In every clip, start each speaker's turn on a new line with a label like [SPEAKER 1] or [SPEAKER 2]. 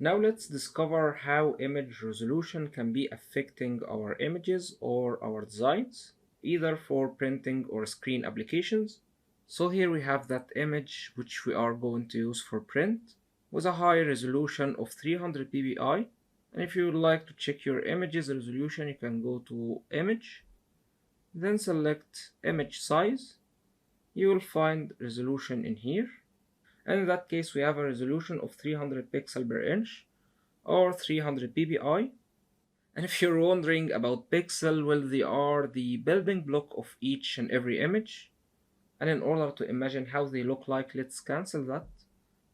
[SPEAKER 1] Now let's discover how image resolution can be affecting our images or our designs, either for printing or screen applications. So here we have that image which we are going to use for print with a high resolution of 300 ppi. And if you would like to check your image's resolution, you can go to image, then select image size. You will find resolution in here. And in that case, we have a resolution of 300 pixel per inch or 300 ppi. And if you're wondering about pixel, well, they are the building block of each and every image. And in order to imagine how they look like, let's cancel that.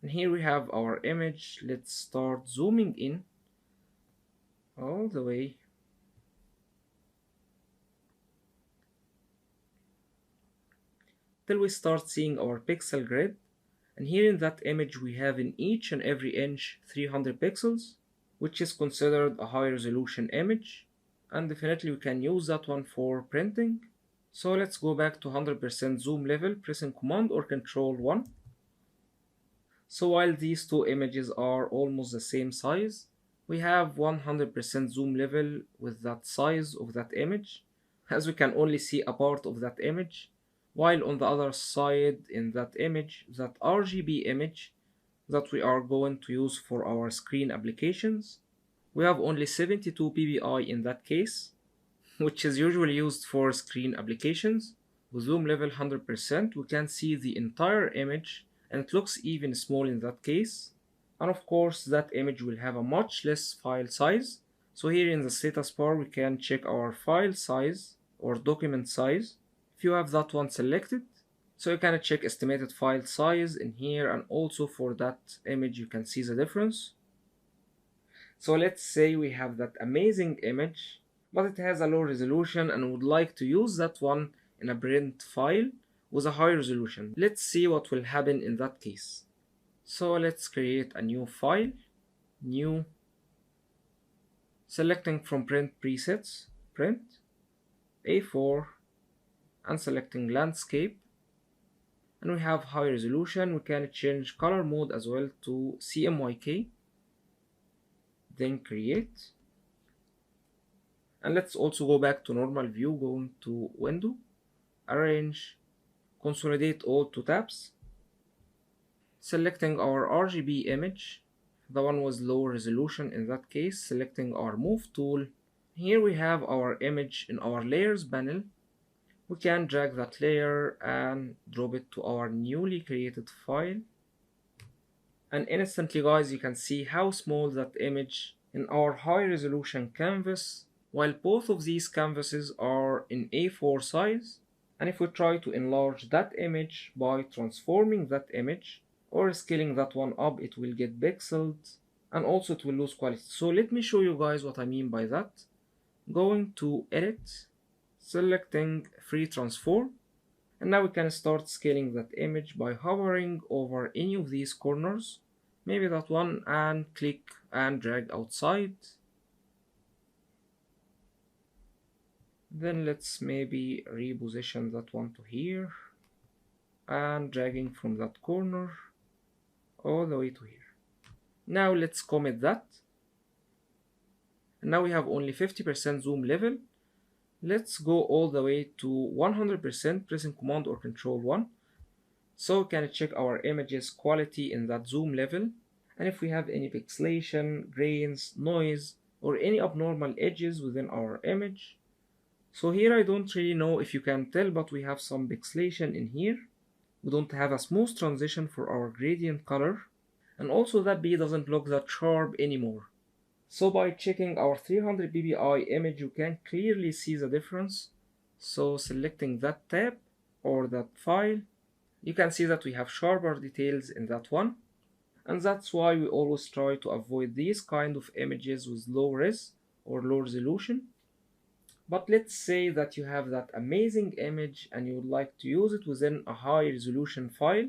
[SPEAKER 1] And here we have our image. Let's start zooming in all the way. Till we start seeing our pixel grid. And here in that image we have in each and every inch 300 pixels, which is considered a high resolution image, and definitely we can use that one for printing. So let's go back to 100% zoom level, pressing Command or Control 1. So while these two images are almost the same size, we have 100% zoom level with that size of that image, as we can only see a part of that image, while on the other side in that image, that RGB image that we are going to use for our screen applications, we have only 72 ppi in that case, which is usually used for screen applications. With zoom level 100%, we can see the entire image, and it looks even small in that case. And of course, that image will have a much less file size. So here in the status bar, we can check our file size or document size. If you have that one selected, so you can check estimated file size in here, and also for that image you can see the difference. So let's say we have that amazing image, but it has a low resolution and would like to use that one in a print file with a high resolution. Let's see what will happen in that case. So let's create a new file, new, selecting from print presets, print, A4, and selecting landscape. And we have high resolution. We can change color mode as well to CMYK, then create. And let's also go back to normal view, going to window, arrange, consolidate all to tabs, selecting our RGB image, the one with low resolution in that case, selecting our move tool. Here we have our image in our layers panel. We can drag that layer and drop it to our newly created file. And instantly, guys, you can see how small that image in our high resolution canvas, while both of these canvases are in A4 size. And if we try to enlarge that image by transforming that image or scaling that one up, it will get pixeled and also it will lose quality. So let me show you guys what I mean by that. Going to edit, selecting free transform, and now we can start scaling that image by hovering over any of these corners, maybe that one, and click and drag outside. Then let's maybe reposition that one to here and dragging from that corner all the way to here. Now let's commit that. And now we have only 50% zoom level. Let's go all the way to 100%, pressing Command or Control 1. So we can check our image's quality in that zoom level. And if we have any pixelation, grains, noise, or any abnormal edges within our image. So here I don't really know if you can tell, but we have some pixelation in here. We don't have a smooth transition for our gradient color. And also that B doesn't look that sharp anymore. So by checking our 300 ppi image, you can clearly see the difference. So selecting that tab or that file, you can see that we have sharper details in that one. And that's why we always try to avoid these kind of images with low res or low resolution. But let's say that you have that amazing image and you would like to use it within a high resolution file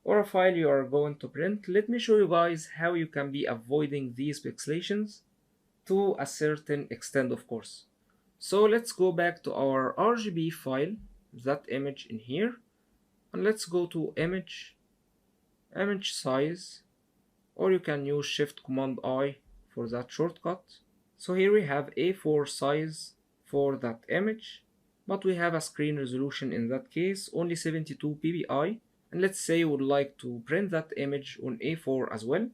[SPEAKER 1] or a file you are going to print. Let me show you guys how you can be avoiding these pixelations to a certain extent, of course. So let's go back to our RGB file, that image in here, and let's go to image size, or you can use Shift Command I for that shortcut. So here we have A4 size for that image, but we have a screen resolution in that case, only 72 ppi, and let's say you would like to print that image on A4 as well.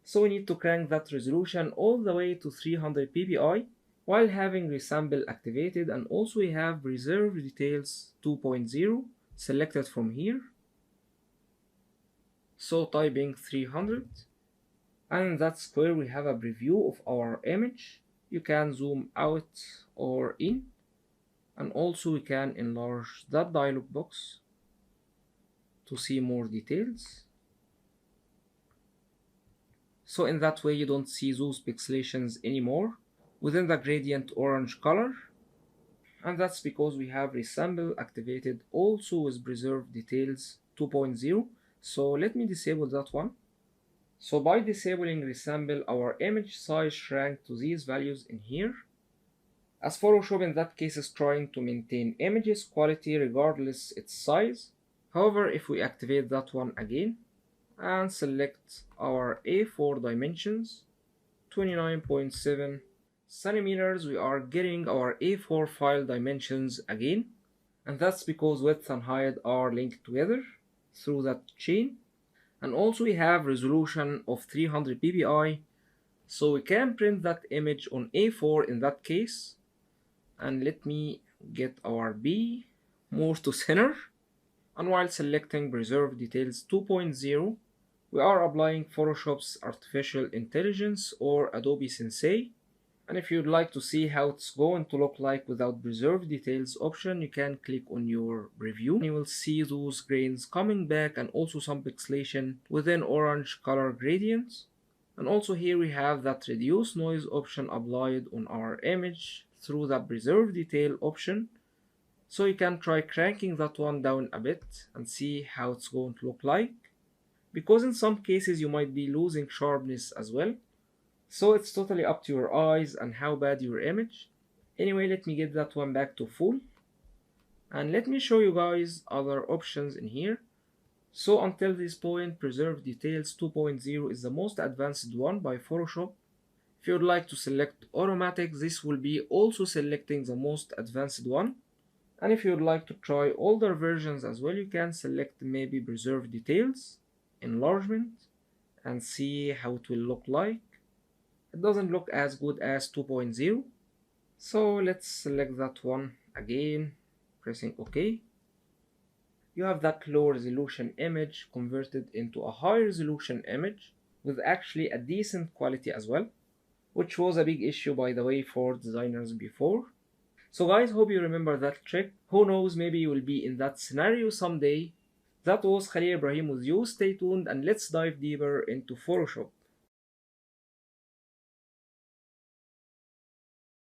[SPEAKER 1] So we need to crank that resolution all the way to 300 ppi while having resample activated, and also we have preserve details 2.0 selected from here. So typing 300, and in that square we have a preview of our image. You can zoom out or in, and also we can enlarge that dialog box to see more details. So in that way you don't see those pixelations anymore within the gradient orange color, and that's because we have resample activated also with preserve details 2.0. So let me disable that one. So by disabling resample, our image size shrank to these values in here, as Photoshop in that case is trying to maintain images quality regardless its size. However, if we activate that one again and select our A4 dimensions, 29.7 centimeters, we are getting our A4 file dimensions again, and that's because width and height are linked together through that chain. And also we have resolution of 300 ppi, so we can print that image on A4 in that case. And let me get our B more to center, and while selecting preserve details 2.0, we are applying Photoshop's artificial intelligence or Adobe Sensei. And if you'd like to see how it's going to look like without preserve details option, you can click on your preview and you will see those grains coming back, and also some pixelation within orange color gradients. And also here we have that reduce noise option applied on our image through the preserve detail option. So you can try cranking that one down a bit and see how it's going to look like, because in some cases you might be losing sharpness as well. So it's totally up to your eyes and how bad your image. Anyway, let me get that one back to full, and let me show you guys other options in here. So until this point, preserve details 2.0 is the most advanced one by Photoshop. If you would like to select automatic, this will be also selecting the most advanced one. And if you would like to try older versions as well, you can select maybe preserve details, enlargement, and see how it will look like. It doesn't look as good as 2.0. So let's select that one again, pressing OK. You have that low resolution image converted into a high resolution image with actually a decent quality as well, which was a big issue by the way for designers before. So guys, hope you remember that trick. Who knows, maybe you will be in that scenario someday. That was Khalil Ibrahim with you. Stay tuned and let's dive deeper into Photoshop.